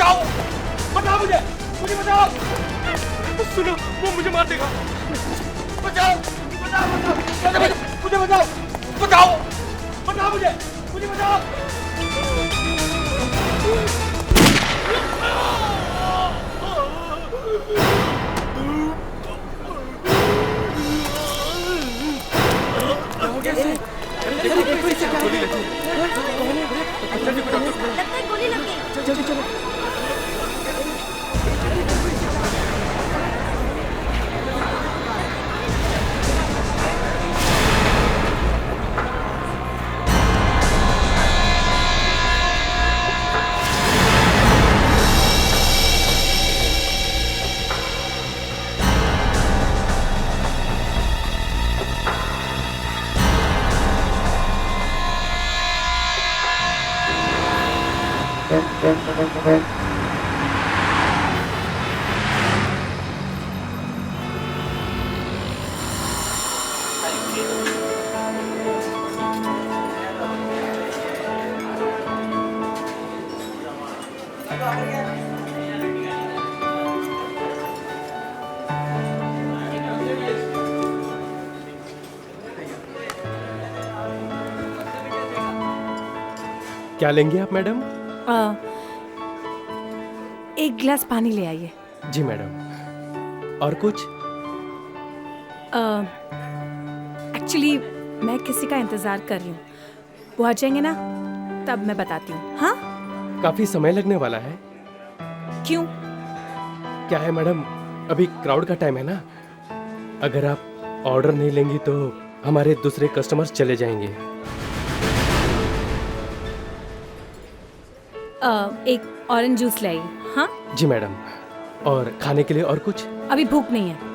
बचाओ, बचाओ मुझे, मुझे बचाओ। सुनो, वो मुझे मार देगा। बचाओ, बचाओ, बचाओ, मुझे बचाओ, बचाओ, बचाओ मुझे, मुझे बचाओ। हो गया सर? गोली लगी। जल्दी को डॉक्टर। लगता है गोली लग गई। जल्दी चलो। क्या लेंगे आप मैडम? एक गिलास पानी ले आइए। जी मैडम। और कुछ? एक्चुअली मैं किसी का इंतजार कर रही हूँ, वो आ जाएंगे ना तब मैं बताती हूँ। हाँ, काफी समय लगने वाला है। क्यों? क्या है मैडम, अभी क्राउड का टाइम है ना, अगर आप ऑर्डर नहीं लेंगी तो हमारे दूसरे कस्टमर्स चले जाएंगे। एक ऑरेंज जूस ले आइए। हाँ जी मैडम। और खाने के लिए और कुछ? अभी भूख नहीं है।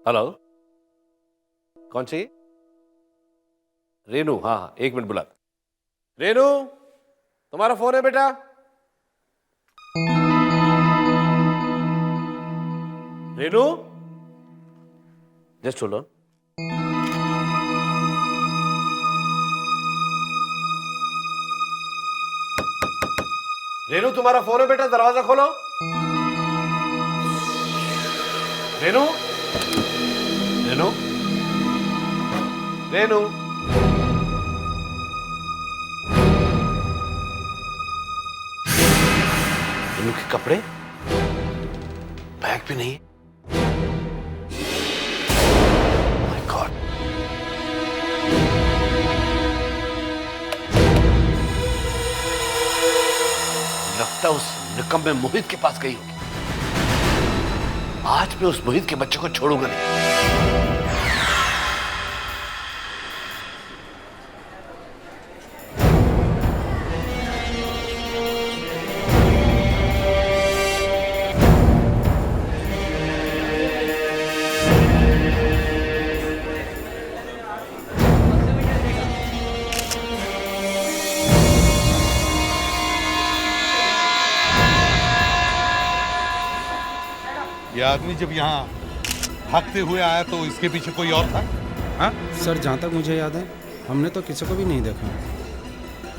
हेलो, कौन सी? रेनू? हाँ हाँ, एक मिनट बुला। रेनू, तुम्हारा फोन है बेटा? Renu, just hold on. Renu, तुम्हारा फोन है बेटा, दरवाजा खोलो। रेनू, रेनू, रेनू, रेनू के कपड़े, बैग भी नहीं। माय गॉड, लगता है उस निकम्मे मोहित के पास गई होगी। आज मैं उस मोहित के बच्चे को छोड़ूंगा नहीं। ये आदमी जब यहाँ भागते हुए आया तो इसके पीछे कोई और था? हाँ सर, जहाँ तक मुझे याद है हमने तो किसी को भी नहीं देखा।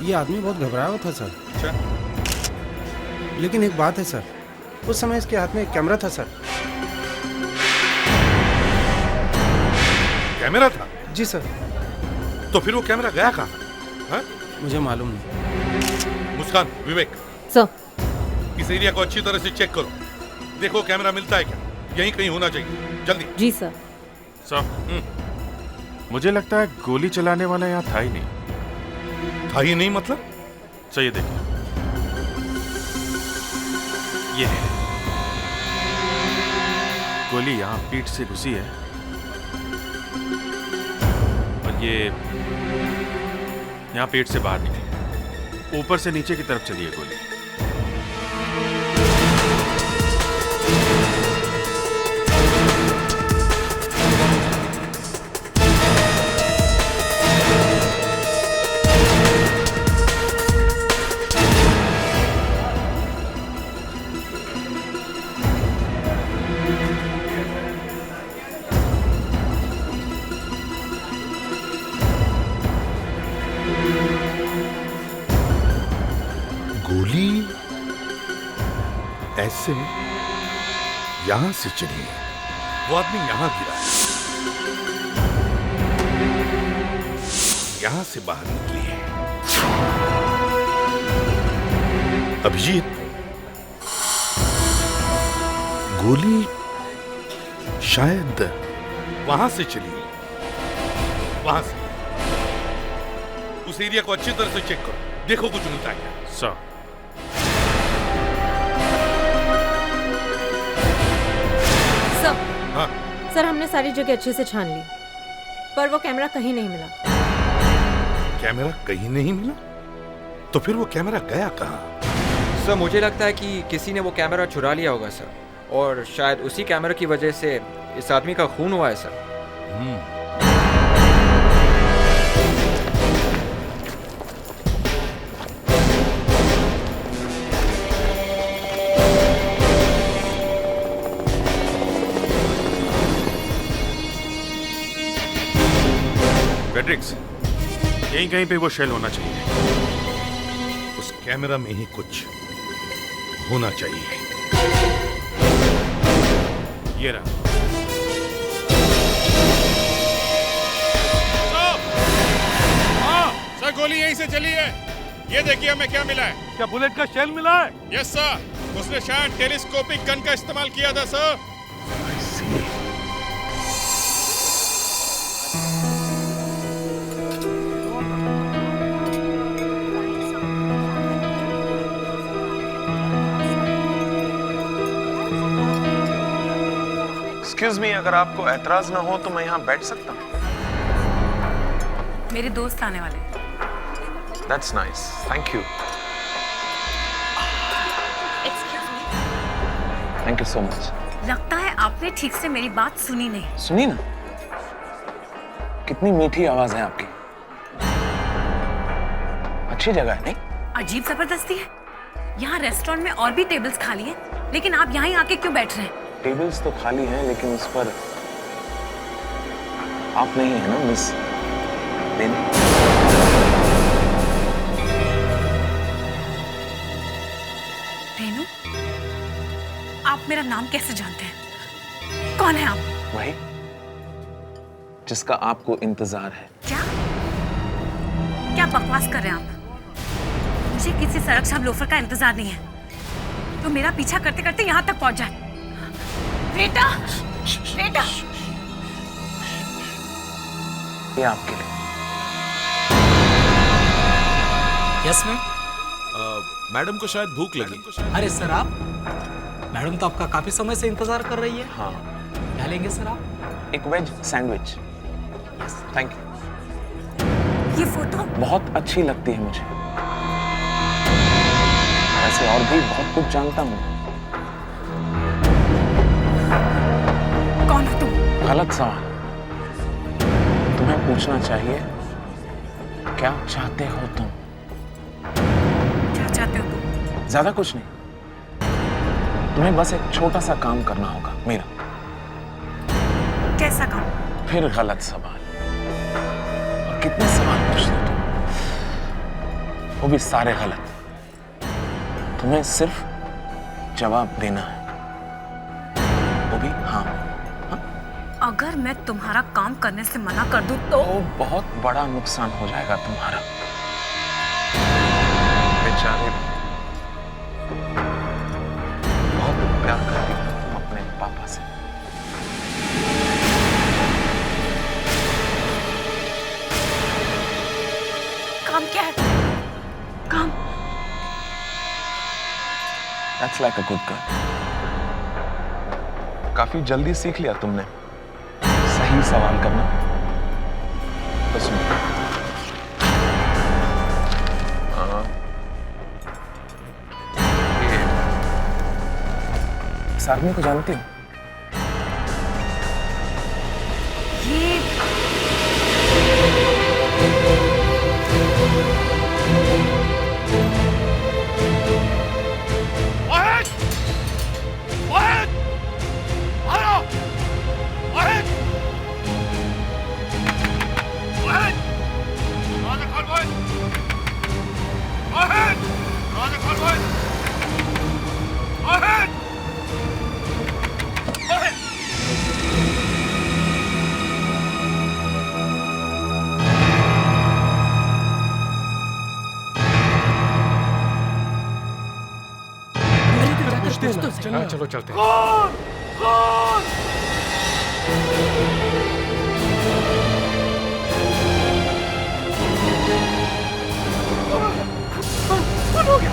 ये आदमी बहुत घबराया हुआ था सर। अच्छा, लेकिन एक बात है सर, उस समय इसके हाथ में एक कैमरा था सर। कैमरा था? जी सर। तो फिर वो कैमरा गया कहाँ? हाँ? मुझे मालूम नहीं। मुस्कान, विवेक, सर, इस एरिया को अच्छी तरह से चेक करो, देखो कैमरा मिलता है क्या, यहीं कहीं होना चाहिए, जल्दी। जी सर। सर, मुझे लगता है गोली चलाने वाला यहाँ था ही नहीं। था ही नहीं मतलब? सर ये देखिए, ये है। गोली यहाँ पीठ से घुसी है और ये यहाँ पेट से बाहर निकली, ऊपर से नीचे की तरफ चली है गोली। गोली ऐसे यहां से चली है, वो आदमी यहां गिरा है, यहां से बाहर निकली है। अभिजीत, गोली शायद वहां से चली है, वहां से। उस एरिया को अच्छी तरह से चेक करो, देखो कुछ मिलता है क्या। सर, हाँ, सर हमने सारी जगह अच्छे से छान ली, पर वो कैमरा कहीं नहीं मिला। कैमरा कहीं नहीं मिला? तो फिर वो कैमरा गया कहाँ? सर मुझे लगता है कि किसी ने वो कैमरा चुरा लिया होगा सर, और शायद उसी कैमरा की वजह से इस आदमी का खून हुआ है सर। फ्रेडरिक्स, यहीं कहीं पे वो शेल होना चाहिए। उस कैमरा में ही कुछ होना चाहिए। ये रहा। हाँ सर, गोली यहीं से चली है। ये देखिए हमें क्या मिला है। क्या बुलेट का शेल मिला है? यस सर, उसने शायद टेलीस्कोपिक गन का इस्तेमाल किया था सर। एक्सक्यूज मी, अगर आपको एतराज ना हो तो मैं यहाँ बैठ सकता हूँ? मेरे दोस्त आने वाले। That's nice, thank you. Thank you so much. लगता है आपने ठीक से मेरी बात सुनी नहीं। सुनी ना, कितनी मीठी आवाज है आपकी। अच्छी जगह है नहीं? अजीब जबरदस्ती है। यहाँ रेस्टोरेंट में और भी टेबल्स खाली हैं, लेकिन आप यहाँ ही आके क्यों बैठ रहे हैं? टेबल्स तो खाली हैं, लेकिन उस पर आप नहीं है ना मिस रेनू? रेनू, आप मेरा नाम कैसे जानते हैं? कौन है आप? वही जिसका आपको इंतजार है। क्या क्या बकवास कर रहे हैं आप? मुझे किसी सड़क छाप लोफर का इंतजार नहीं है तो मेरा पीछा करते करते यहाँ तक पहुंच जाए। बेटा, बेटा, ये आपके लिए। Yes ma'am. मैडम को शायद भूख लगी। अरे सर, आप मैडम तो आपका काफी समय से इंतजार कर रही है। हाँ, क्या लेंगे सर आप? एक veg sandwich. Yes, thank you. ये फोटो बहुत अच्छी लगती है मुझे। ऐसे और भी बहुत कुछ जानता हूँ। कौन हो तुम? गलत सवाल। तुम्हें पूछना चाहिए, क्या चाहते हो तुम? क्या चाहते हो तुम? ज्यादा कुछ नहीं, तुम्हें बस एक छोटा सा काम करना होगा मेरा। कैसा काम? फिर गलत सवाल। और कितने सवाल पूछते हो तुम? वो भी सारे गलत। तुम्हें सिर्फ जवाब देना है, वो भी हाँ। अगर मैं तुम्हारा काम करने से मना कर दूं तो बहुत बड़ा नुकसान हो जाएगा तुम्हारा। बेचारे, बहुत प्यार करती हो तुम अपने पापा से। काम क्या है? काम? That's like a good girl. काफी जल्दी सीख लिया तुमने सही सवाल करना। तो सुनो, ये इस आदमी को जानती हो? चलो चलते हैं। खून हो गया।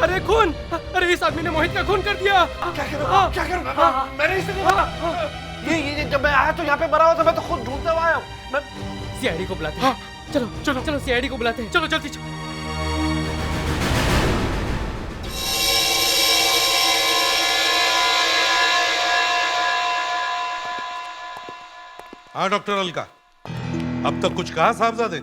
अरे खून! अरे इस आदमी ने मोहित का खून कर दिया। क्या करूं? क्या करूं? मैंने इसे ये जब मैं आया तो यहाँ पे मरा हुआ था, मैं तो खुद ढूंढता हुआ आया हूँ। मैं सीआईडी को बुलाते हैं। चलो चलो चलो सीआईडी को बुलाते हैं। चलो जल्दी चलो। हाँ डॉक्टर अलका, अब तक कुछ कहा साहबजादे?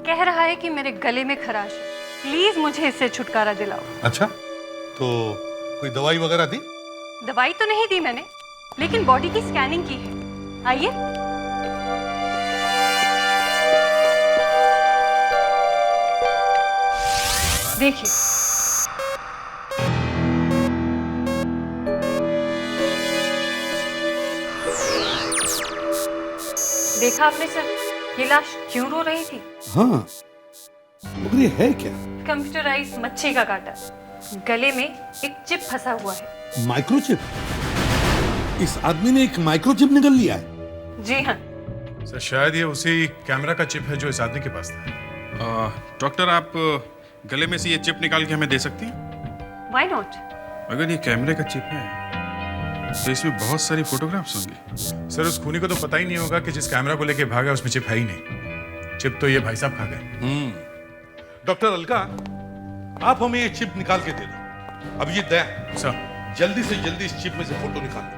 कह रहा है कि मेरे गले में खराश है, प्लीज मुझे इससे छुटकारा दिलाओ। अच्छा, तो कोई दवाई वगैरह दी? दवाई तो नहीं दी मैंने, लेकिन बॉडी की स्कैनिंग की है। आइए। देखिए, देखा आपने सर, ये लाश क्यों रो रही थी? हाँ, मगर ये है क्या? कंप्यूटराइज मच्छी का काटा, गले में एक चिप फंसा हुआ है। माइक्रोचिप? इस आदमी ने एक माइक्रोचिप निकल लिया है? जी हाँ सर, शायद ये उसी कैमरा का चिप है जो इस आदमी के पास था। डॉक्टर, आप गले में से ये चिप निकाल के हमें दे सकती हैं? Why not? अगर ये कैमरे का चिप है तो इसमें बहुत सारी फोटोग्राफ्स होंगी। सर, उस खूनी को तो पता ही नहीं होगा कि जिस कैमरा को लेके भागा उसमें चिप है ही नहीं। चिप तो ये भाई साहब खा गए। डॉक्टर अलका, आप हमें ये चिप निकाल के दे दो। अब ये दया सर, जल्दी से जल्दी इस चिप में से फोटो निकाल लो।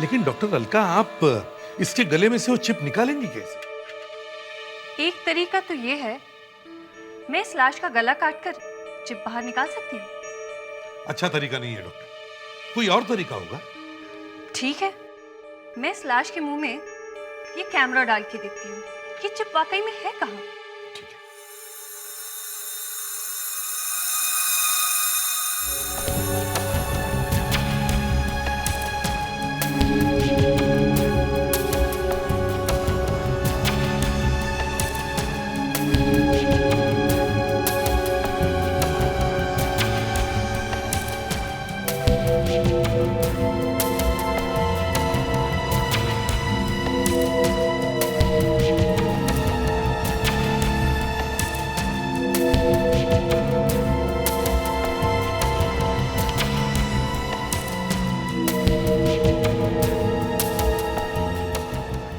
लेकिन डॉक्टर अलका, आप इसके गले में से वो चिप निकालेंगी कैसे? एक तरीका तो ये है, मैं इस लाश का गला काटकर चिप बाहर निकाल सकती हूँ। अच्छा तरीका नहीं है डॉक्टर, कोई और तरीका होगा? ठीक है, मैं इस लाश के मुंह में ये कैमरा डाल के देखती हूँ कि चिप वाकई में है कहाँ।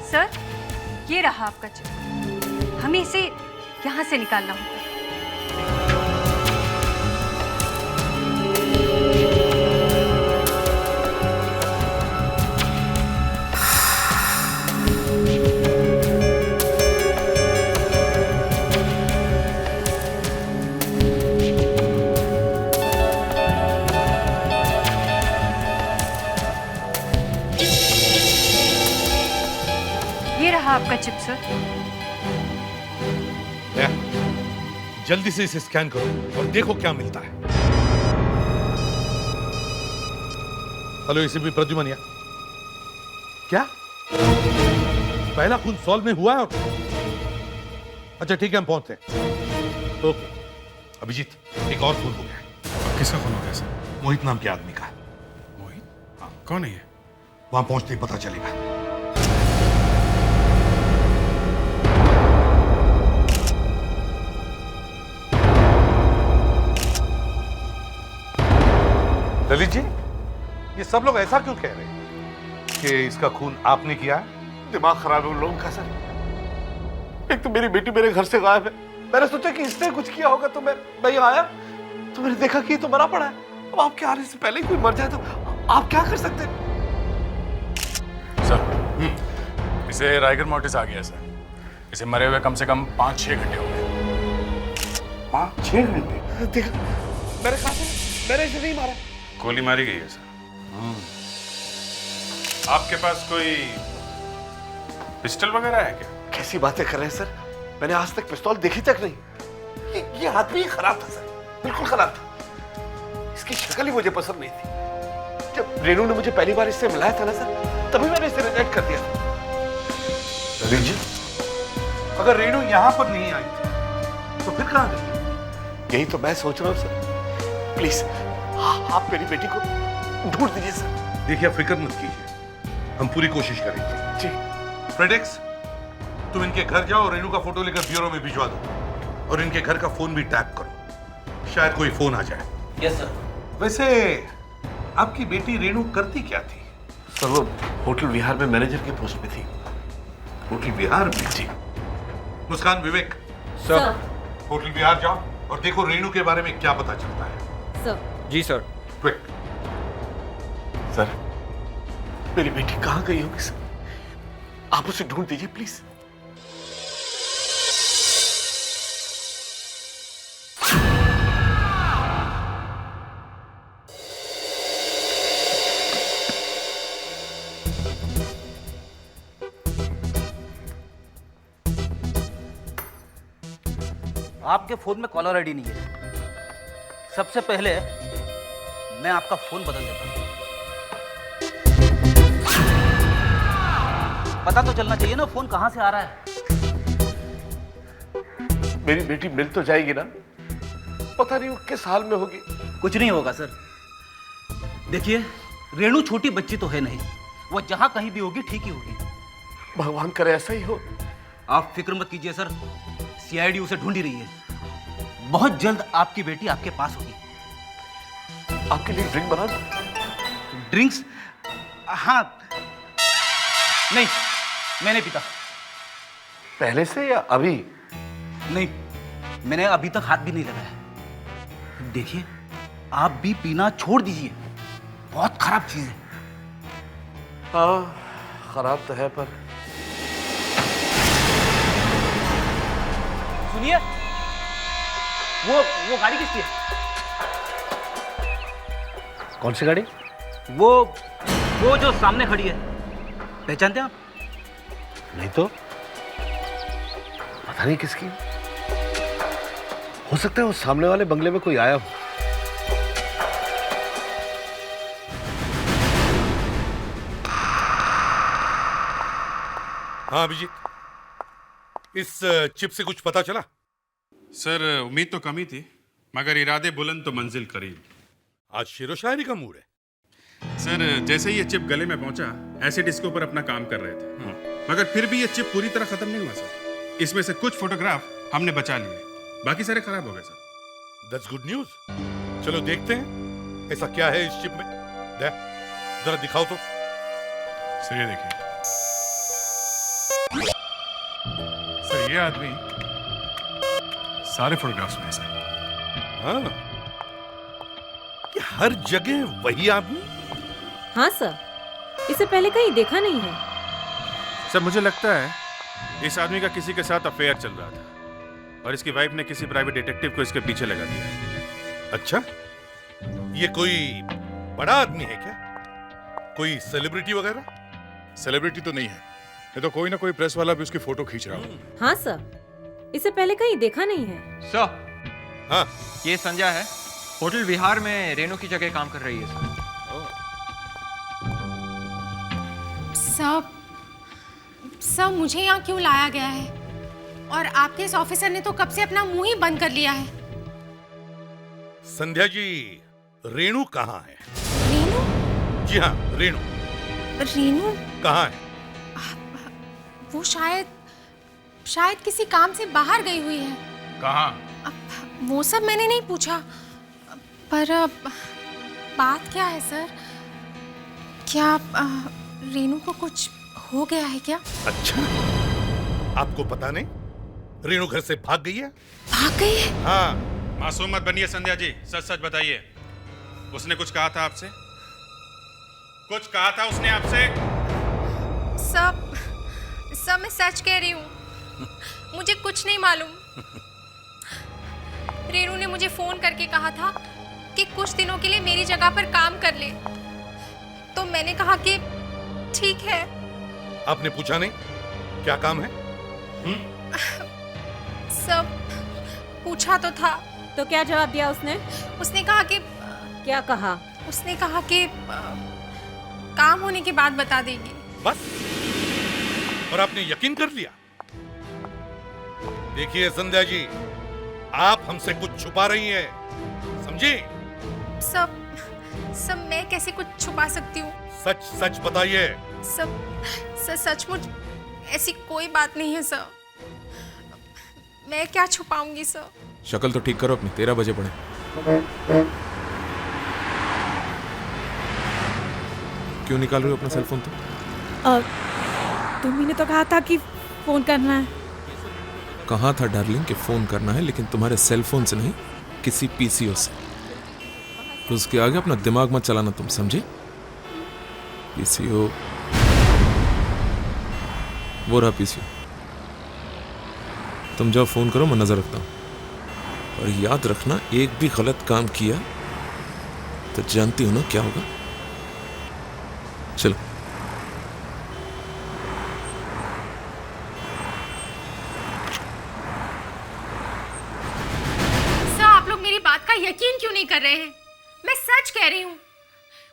सर, ये रहा आपका चिप। हमें इसे यहाँ से निकालना होगा। ये रहा आपका चिप सर। जल्दी से इसे स्कैन करो और देखो क्या मिलता है। हेलो एसीपी प्रद्युमन, क्या पहला खून सॉल्व में हुआ है? अच्छा ठीक है, हम पहुंचते हैं। ओके अभिजीत, एक और खून हो गया। किसका खून हो गया सर? मोहित नाम के आदमी का। मोहित? हाँ, कौन है ये? वहां पहुंचते ही पता चलेगा। ललित जी, ये सब लोग ऐसा क्यों कह रहे हैं कि इसका खून आपने किया है? दिमाग खराब है उन लोगों का सर। एक तो मेरी बेटी मेरे घर से गायब है, मैंने सोचा कि इसने कुछ किया होगा तो मैं यहाँ आया तो मैंने देखा कि तो मरा पड़ा है। अब आपके आने से पहले ही कोई मर जाए तो आप क्या कर सकते हैं? सर, इसे राइगर मोटिस आ गया सर। इसे मरे हुए कम से कम 5-6 घंटे हो गए। 5-6 घंटे? देखा, मैंने कहा था, मैंने इसे नहीं मारा। गोली मारी गई है सर। आपके पास कोई पिस्टल वगैरह है क्या? कैसी बातें कर रहे हैं सर, मैंने आज तक पिस्तौल देखी तक नहीं। ये आदमी ही खराब था सर, बिल्कुल खराब था। इसकी शक्ल ही मुझे पसंद नहीं थी। जब रेनू ने मुझे पहली बार इससे मिलाया था ना सर, तभी मैंने इसे रिजेक्ट कर दिया था। ललित जी, अगर रेनू यहाँ पर नहीं आई थी तो फिर कहाँ गई? यही तो मैं सोच रहा हूँ सर। प्लीज आप मेरी बेटी को ढूंढ दीजिए सर। देखिए, आप फिक्र मत कीजिए, हम पूरी कोशिश करेंगे। जी। फ्रेडेक्स, तुम इनके घर जाओ और रेनू का फोटो लेकर ब्यूरो में भिजवा दो और इनके घर का फोन भी टैप करो, शायद कोई फोन आ जाए। Yes sir. वैसे आपकी बेटी रेनू करती क्या थी? सर वो होटल विहार में मैनेजर की पोस्ट पे थी। होटल विहार में? जी। मुस्कान, विवेक, सर। होटल विहार जाओ और देखो रेनू के बारे में क्या पता चलता है। सर। जी सर। क्विक। सर, मेरी बेटी कहाँ गई होगी सर? आप उसे ढूंढ दीजिए प्लीज। आपके फोन में कॉलर आईडी नहीं है। सबसे पहले मैं आपका फोन बदल देता हूं। पता तो चलना चाहिए ना फोन कहां से आ रहा है। मेरी बेटी मिल तो जाएगी ना? पता नहीं वो किस हाल में होगी। कुछ नहीं होगा सर। देखिए, रेणु छोटी बच्ची तो है नहीं, वो जहां कहीं भी होगी ठीक ही होगी। भगवान करे ऐसा ही हो। आप फिक्र मत कीजिए सर, सीआईडी उसे ढूंढ ही रही है। बहुत जल्द आपकी बेटी आपके पास होगी। आपके लिए ड्रिंक बना दूं? ड्रिंक्स? हाँ। नहीं, मैं नहीं पीता। पहले से या अभी? नहीं, मैंने अभी तक हाथ भी नहीं लगाया। देखिए, आप भी पीना छोड़ दीजिए, बहुत खराब चीज है। हाँ, खराब तो है पर। सुनिए, वो गाड़ी किसकी है? कौन सी गाड़ी? वो जो सामने खड़ी है, पहचानते हैं आप? नहीं तो, पता नहीं किसकी। हो सकता है वो सामने वाले बंगले में कोई आया हो। हाँ अभिजीत, इस चिप से कुछ पता चला? सर, उम्मीद तो कम ही थी, मगर इरादे बुलंद तो मंजिल करीब। आज शेरो शायरी का मूड है। सर, जैसे ही ये चिप गले में पहुंचा, एसिड इसके ऊपर अपना काम कर रहे थे। मगर फिर भी ये चिप पूरी तरह खत्म नहीं हुआ सर। इसमें से कुछ फोटोग्राफ हमने बचा लिए, बाकी सारे खराब हो गए सर। That's good news. चलो देखते हैं ऐसा क्या है इस चिप में। जरा दिखाओ तो। सर ये देखिए, सर ये आदमी सारे फोटोग्राफ्स में है सर। हाँ, ये हर जगह वही आदमी? हाँ सर, इसे पहले कहीं देखा नहीं है। सर, मुझे लगता है इस आदमी का किसी के साथ अफेयर चल रहा था और इसकी वाइफ ने किसी प्राइवेट डिटेक्टिव को इसके पीछे लगा दिया। अच्छा, ये कोई बड़ा आदमी है क्या? कोई सेलिब्रिटी वगैरह? सेलिब्रिटी तो नहीं है, ये तो कोई ना कोई प्रेस वाला भी उसकी फोटो खींच रहा हो। हाँ सर, इसे पहले कहीं देखा नहीं है। सर, हाँ, ये संध्या है, होटल विहार में रेणु की जगह काम कर रही है सर। सब मुझे यहाँ क्यों लाया गया है? और आपके इस ऑफिसर ने तो कब से अपना मुंह ही बंद कर लिया है। संध्या जी, रेणु कहाँ है? रेणु? जी हाँ, रेणु। रेणु कहाँ है? वो शायद किसी काम से बाहर गई हुई है। कहाँ? वो सब मैंने नहीं पूछा, पर बात क्या है सर? क्या रेनू को कुछ हो गया है क्या? अच्छा, आपको पता नहीं रेनू घर से भाग गई है? भाग गई है? हाँ। मासूम मत बनिए संध्या जी, सच सच बताइए। उसने कुछ कहा था आपसे? कुछ कहा था उसने आपसे? सब मैं सच कह रही हूँ। मुझे कुछ नहीं मालूम। रेनू ने मुझे फोन करके कहा था कि कुछ दिनों के लिए मेरी जगह पर काम कर ले, तो मैंने कहा कि ठीक है। आपने पूछा नहीं क्या काम है? सब पूछा तो था। तो क्या जवाब दिया उसने? उसने कहा कि क्या कहा? उसने कहा कि काम होने के बाद बता देगी। बस? और आपने यकीन कर लिया? देखिए संध्या जी, आप हमसे कुछ छुपा रही हैं, समझी? सब मैं कैसे कुछ छुपा सकती हूँ? सच सच बताइए। सचमुच ऐसी कोई बात नहीं है सर। मैं क्या छुपाऊंगी सर? शक्ल तो ठीक करो अपनी, 13 बजे पड़े। क्यों निकाल रहे हो अपना सेल फोन? तुम्ही ने तो कहा था कि फोन करना है। कहा था डार्लिंग कि फोन करना है, लेकिन तुम्हारे सेल फोन से नहीं, किसी पीसीओ से। तो उसके आगे अपना दिमाग मत चलाना तुम, समझे? पीसीओ, वो रहा पीसीओ। तुम जाओ फोन करो, मैं नजर रखता हूं। और याद रखना, एक भी गलत काम किया तो जानती हो ना क्या होगा। चलो। सर, आप लोग मेरी बात का यकीन क्यों नहीं कर रहे हैं? मैं सच कह रही हूँ।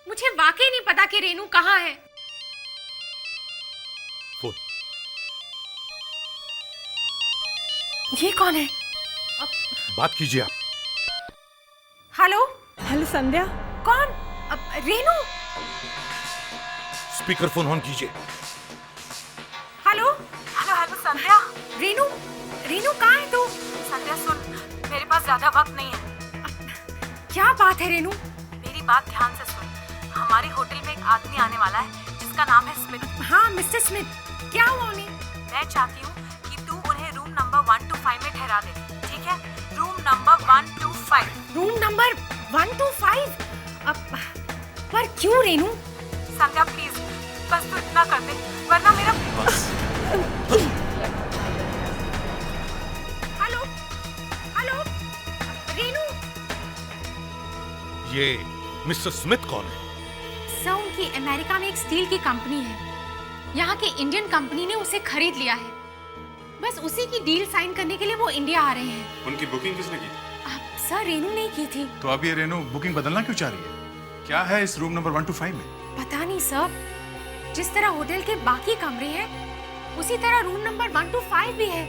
मुझे वाकई नहीं पता कि रेनू कहाँ है। फोन। ये कौन है? बात कीजिए आप। हेलो? हेलो संध्या। कौन? रेनू? स्पीकर फोन ऑन कीजिए। हेलो? हेलो संध्या। रेनू कहाँ है तू? संध्या सुन, मेरे पास ज्यादा वक्त नहीं है। क्या बात है रेनू? मेरी बात ध्यान से सुन। हमारे होटल में एक आदमी आने वाला है जिसका नाम है स्मिथ। हाँ, मिस्टर स्मिथ। क्या हुआ उन्हें? मैं चाहती हूँ कि तू उन्हें रूम नंबर 125 में ठहरा दे, ठीक है? Room number 125। Room number 125? पर क्यों रेनू? संध्या प्लीज, बस तू इतना कर दे, वरना मेरा हेलो रेनू? ये मिस्टर स्मिथ कौन है? सर, उनकी अमेरिका में एक स्टील की कंपनी है। यहाँ के इंडियन कंपनी ने उसे खरीद लिया है। बस उसी की डील साइन करने के लिए वो इंडिया आ रहे हैं। उनकी बुकिंग किसने की? सर, रेनू ने की थी। तो अब ये रेनू बुकिंग बदलना क्यों चाह रही है? क्या है इस रूम नंबर 125 में? पता नहीं सर, जिस तरह होटल के बाकी कमरे हैं उसी तरह रूम नंबर 125 भी है।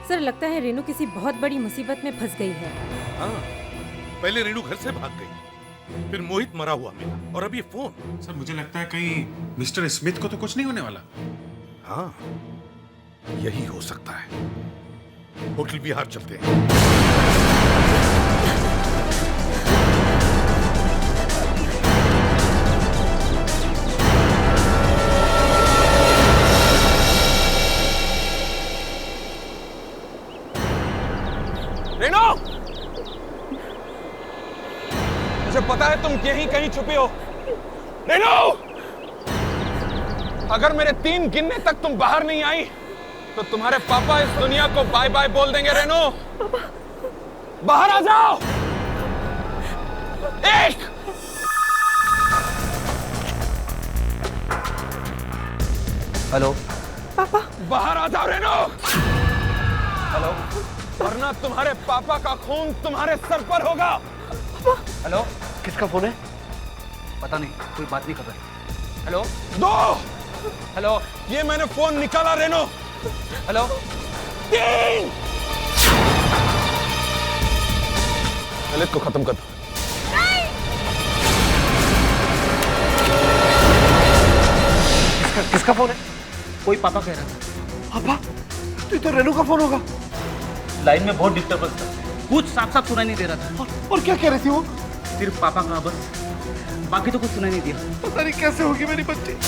सर, लगता है रेनू किसी बहुत बड़ी मुसीबत में फंस गई है। हाँ, पहले रेनू घर से भाग गई, फिर मोहित मरा हुआ मिला, और अब ये फोन। सर, मुझे लगता है कहीं मिस्टर स्मिथ को तो कुछ नहीं होने वाला। हाँ, यही हो सकता है। होटल बिहार चलते हैं। रेनू, मुझे पता है तुम यहीं कहीं छुपी हो। रेनू, अगर मेरे 3 गिनने तक तुम बाहर नहीं आई तो तुम्हारे पापा इस दुनिया को बाय बाय बोल देंगे। रेनू, बाहर आ जाओ। 1 हेलो पापा, बाहर आ जाओ रेनू। हेलो, वरना तुम्हारे पापा का खून तुम्हारे सर पर होगा। हेलो, किसका फोन है? पता नहीं, कोई बात नहीं कर रहा। हेलो 2। हेलो, ये मैंने फोन निकाला रेनू। हेलो 3। ललित को खत्म कर दो। किसका फोन है? कोई पापा कह रहा था। पापा? तो ये तो रेनू का फोन होगा। लाइन में बहुत डिस्टर्बेंस था, कुछ साफ साफ सुनाई नहीं दे रहा था। और क्या कह रही थी वो? सिर्फ पापा का बस बाकी तो कुछ सुनाई नहीं दिया। पता नहीं कैसे होगी मेरी बच्ची।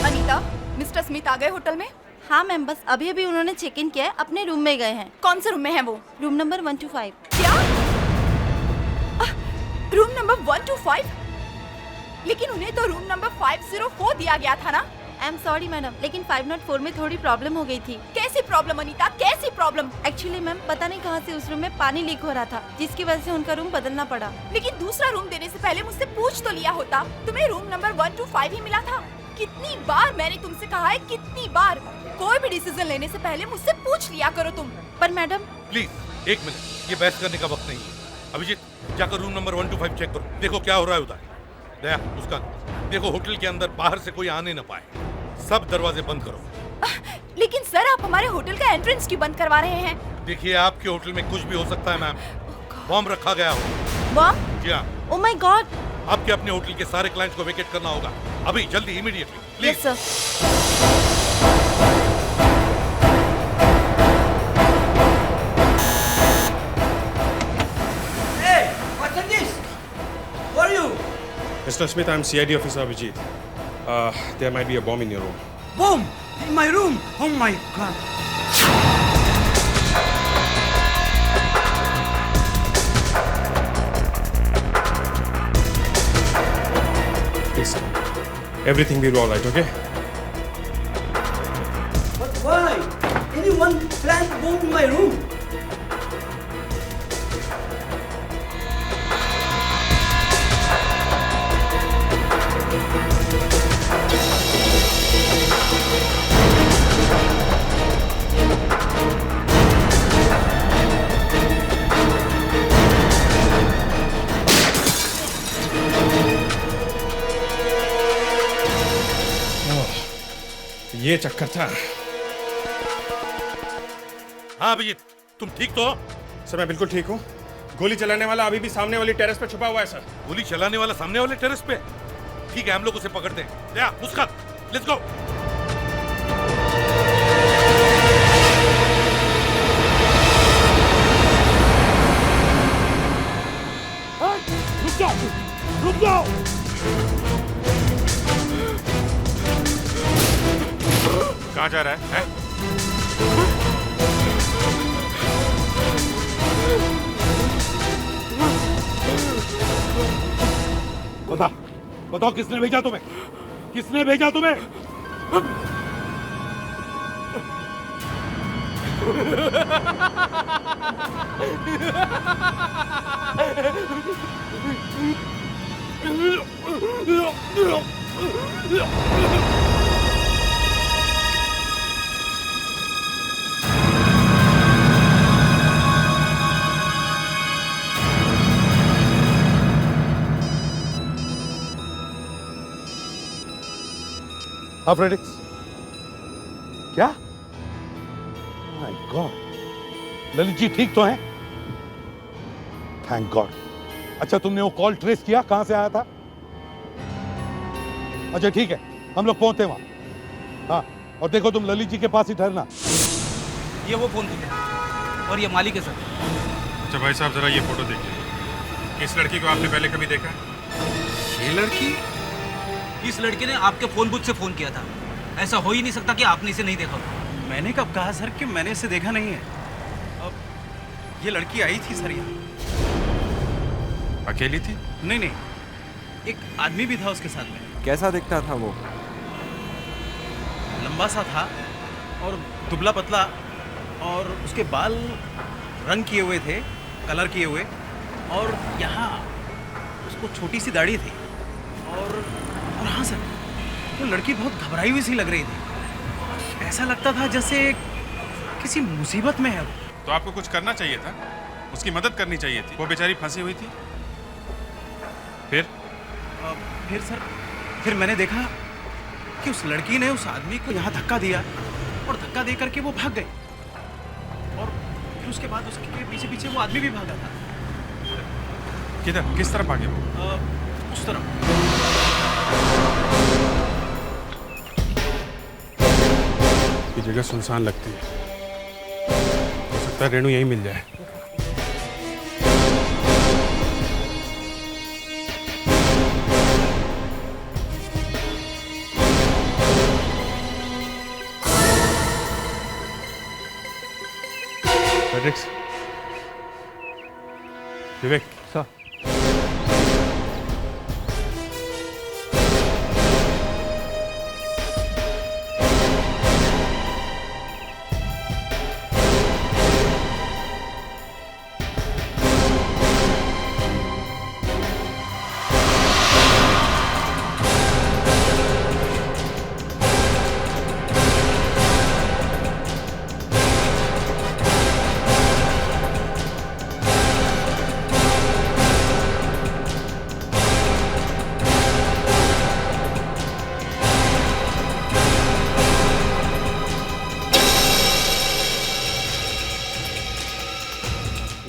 अनीता, मिस्टर स्मिथ आ गए होटल में? हाँ मैम, बस अभी अभी उन्होंने चेक इन किया है, अपने रूम में गए हैं। कौन से रूम में है वो? Room number 125। क्या? Room number 125? लेकिन उन्हें तो रूम नंबर 504 दिया गया था ना? आई एम सॉरी मैडम, लेकिन 504 में थोड़ी प्रॉब्लम हो गई थी। कैसी प्रॉब्लम अनीता, कैसी प्रॉब्लम? एक्चुअली मैम, पता नहीं कहाँ से उस रूम में पानी लीक हो रहा था, जिसकी वजह से उनका रूम बदलना पड़ा। लेकिन दूसरा रूम देने से पहले मुझसे पूछ तो लिया होता। तुम्हें रूम नंबर 125 ही मिला था। कितनी बार मैंने तुमसे कहा है, कितनी बार? कोई भी डिसीजन लेने से पहले मुझसे पूछ लिया करो तुम। पर मैडम प्लीज एक मिनट, ये बहस करने का वक्त नहीं है। अभिजीत, जाकर रूम नंबर 125 चेक करो, देखो क्या हो रहा है उधर। दया, उसका देखो होटल के अंदर बाहर से कोई आने न पाए, सब दरवाजे बंद करो। लेकिन सर, आप हमारे होटल का एंट्रेंस क्यों बंद करवा रहे हैं? देखिए, आपके होटल में कुछ भी हो सकता है मैम। बॉम्ब रखा गया हो। बॉम्ब? जी हाँ। Oh my God. आपके अपने होटल के सारे क्लाइंट्स को वेकेट करना होगा अभी, जल्दी, immediately, please. Yes sir. Mr. Smith, I'm CID officer Abhijit. There might be a bomb in your room. Bomb in my room. Oh my God. Please, everything will be all right, okay? But why? Anyone plant bomb in my room? ये चक्कर था। हाँ अभिजीत, तुम ठीक तो हो? Sir मैं बिल्कुल ठीक हूँ। गोली चलाने वाला अभी भी सामने वाली टेरेस पे छुपा हुआ है सर। गोली चलाने वाला सामने वाले टेरेस पे? ठीक है, हम लोग उसे पकड़ते हैं। दया, मुस्कान, लेट्स गो। रुक जाओ, रुक जाओ। कहाँ जा रहा है? बताओ किसने भेजा तुम्हें? किसने भेजा तुम्हें? फ्रेडिक्स, क्या? माय गॉड, ललित जी ठीक तो हैं? Thank God. अच्छा, तुमने वो कॉल ट्रेस किया, कहां से आया था? अच्छा ठीक है, हम लोग पहुंचते वहां। हाँ, और देखो तुम ललित जी के पास ही ठहरना। ये वो फोन किया और ये मालिक है सर। अच्छा भाई साहब, जरा ये फोटो देखिए। इस लड़की को आपने पहले कभी देखा है? ये लड़की? इस लड़के ने आपके फोन बुथ से फोन किया था। ऐसा हो ही नहीं सकता कि आपने इसे नहीं देखा। मैंने कब कहा सर कि मैंने इसे देखा नहीं है? अब ये लड़की आई थी सर यहाँ। अकेली थी? नहीं नहीं, एक आदमी भी था उसके साथ में। कैसा दिखता था वो? लंबा सा था और दुबला पतला, और उसके बाल रंग किए हुए थे, कलर किए हुए, और यहाँ उसको छोटी सी दाढ़ी थी। और हाँ सर, वो लड़की बहुत घबराई हुई सी लग रही थी। ऐसा लगता था जैसे किसी मुसीबत में है। तो आपको कुछ करना चाहिए था, उसकी मदद करनी चाहिए थी। वो बेचारी फंसी हुई थी। फिर फिर मैंने देखा कि उस लड़की ने उस आदमी को यहाँ धक्का दिया और धक्का दे करके वो भाग गई और फिर उसके बाद उसके पीछे पीछे वो आदमी भी भागा था। किधर, किस तरफ भागे वो? उस तरफ। ये जगह सुनसान लगती है, हो सकता है रेणु यहीं मिल जाए। विवेक सर,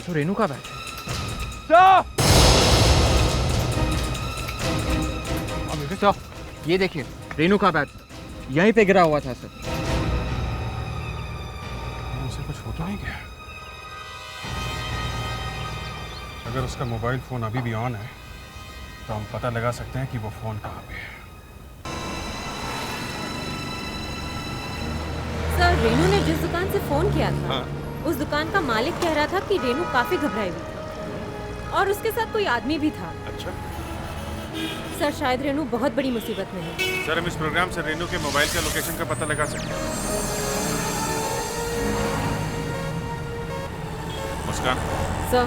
रेणु का बैग सर, ये देखिए रेणु का बैग यहीं पे गिरा हुआ था सर। उसे कुछ हो तो नहीं गया? अगर उसका मोबाइल फोन अभी भी ऑन है तो हम पता लगा सकते हैं कि वो फोन कहाँ पे है। सर, रेणु ने जिस दुकान से फोन किया था, उस दुकान का मालिक कह रहा था कि रेणु काफी घबराई हुई थी और उसके साथ कोई आदमी भी था। अच्छा सर, शायद रेणु बहुत बड़ी मुसीबत में है। सर, हम इस प्रोग्राम से रेणु के मोबाइल का लोकेशन का पता लगा सकते हैं। मुस्कान सर,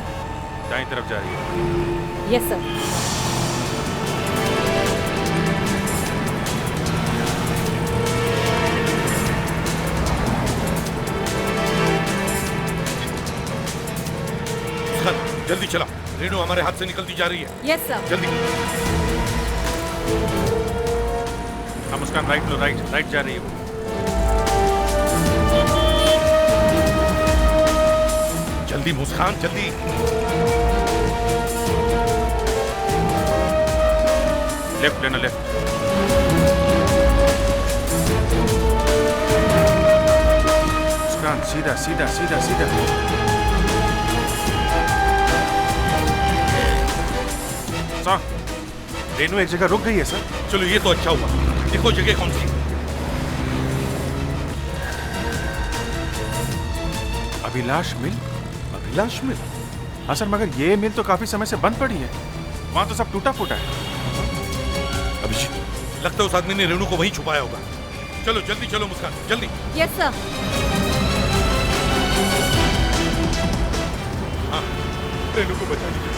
दाईं तरफ जा रही है। Yes sir. जल्दी चला, रेणु हमारे हाथ से निकलती जा रही है। Yes sir. जल्दी। हम मुस्कान राइट लो, राइट जा रही है वो। जल्दी मुस्कान, जल्दी। लेफ्ट लेना, लेफ्ट। मुस्कान सीधा सीधा सीधा सीधा। सर, रेणु एक जगह रुक गई है सर। चलो ये तो अच्छा हुआ। देखो जगह कौन सी। अभिलाष मिल। अभिलाष मिल? हाँ सर, मगर ये मिल तो काफी समय से बंद पड़ी है। वहां तो सब टूटा फूटा है। अभिजीत, लगता है उस आदमी ने रेणु को वहीं छुपाया होगा। चलो जल्दी चलो मुस्कान, जल्दी। Yes sir. हाँ, रेणु को बचा लीजिए,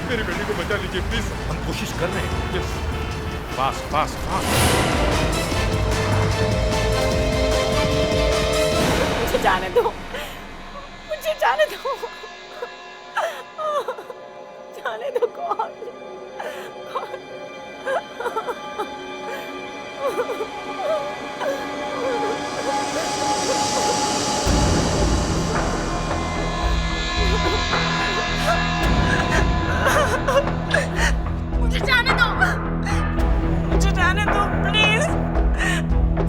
मेरी बेटी को बचा लीजिए प्लीज। हम कोशिश कर रहे हैं। Yes, fast fast fast. मुझे जाने दो, मुझे जाने दो, जाने दो। कौन? मुझे जाने दो, मुझे जाने दो प्लीज,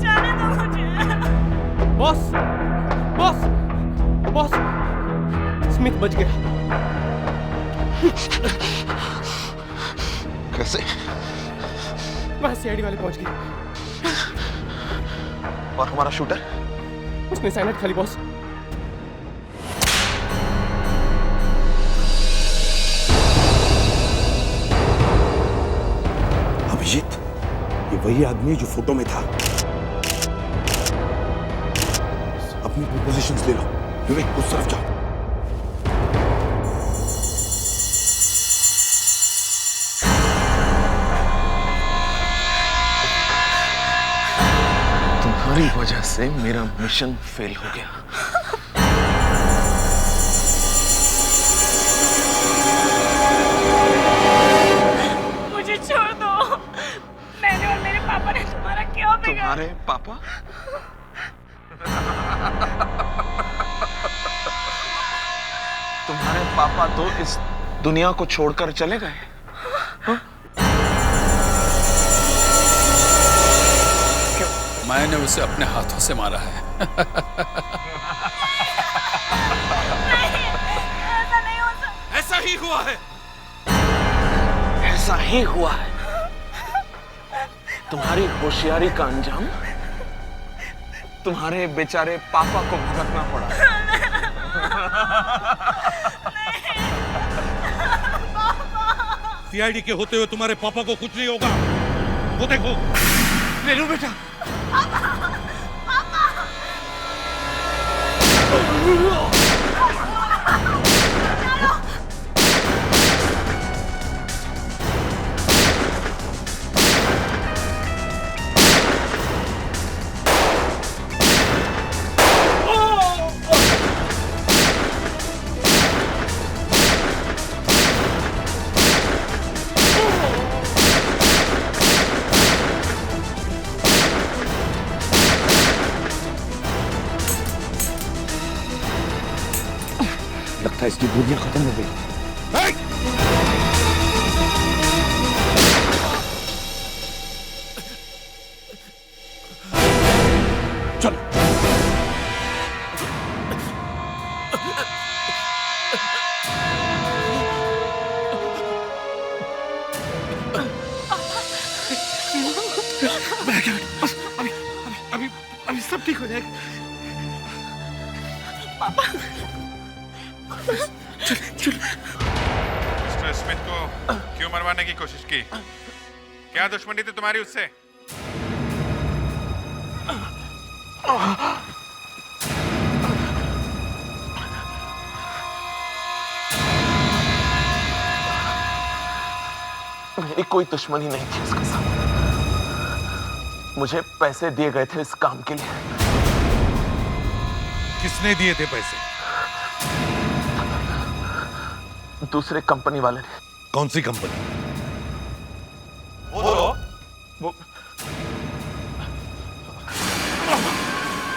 जाने दो मुझे। बॉस, बॉस, बॉस, स्मिथ बच गया। कैसे? वहां सीआईडी वाले पहुंच गए। और हमारा शूटर? उसने साइलेंट खाली बॉस। अभिजीत, ये वही आदमी है जो फोटो में था। अपनी पोजीशंस ले लो। विवेक, उस तरफ जाओ। तुम्हारी वजह से मेरा मिशन फेल हो गया। मुझे छोड़ दो, तुम्हारे पापा? तुम्हारे पापा तो इस दुनिया को छोड़कर चले गए। मैंने उसे अपने हाथों से मारा है। ऐसा ही हुआ है। ऐसा ही हुआ है। तुम्हारी होशियारी का अंजाम तुम्हारे बेचारे पापा को भुगतना पड़ा। सीआईडी के होते हुए तुम्हारे पापा को कुछ नहीं होगा, वो देखो। रेनू बेटा, लगता है इसकी गोलियां खत्म हो गई। चलो। बस अभी सब ठीक हो जाएगा। पापा, चल। मिस्टर स्मिथ को क्यों मरवाने की कोशिश की? क्या दुश्मनी थी तुम्हारी उससे? मेरी कोई दुश्मनी नहीं थी उसके साथ। मुझे पैसे दिए गए थे इस काम के लिए। किसने दिए थे पैसे? दूसरे कंपनी वाले ने। कौन सी कंपनी? वो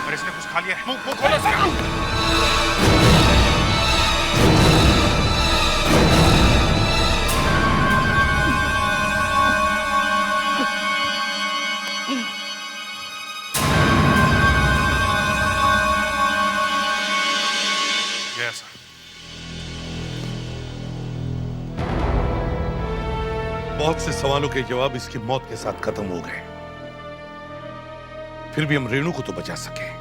और इसने कुछ खा लिया है। मुंह खोलो इसका। बहुत से सवालों के जवाब इसकी मौत के साथ खत्म हो गए। फिर भी हम रेणु को तो बचा सके।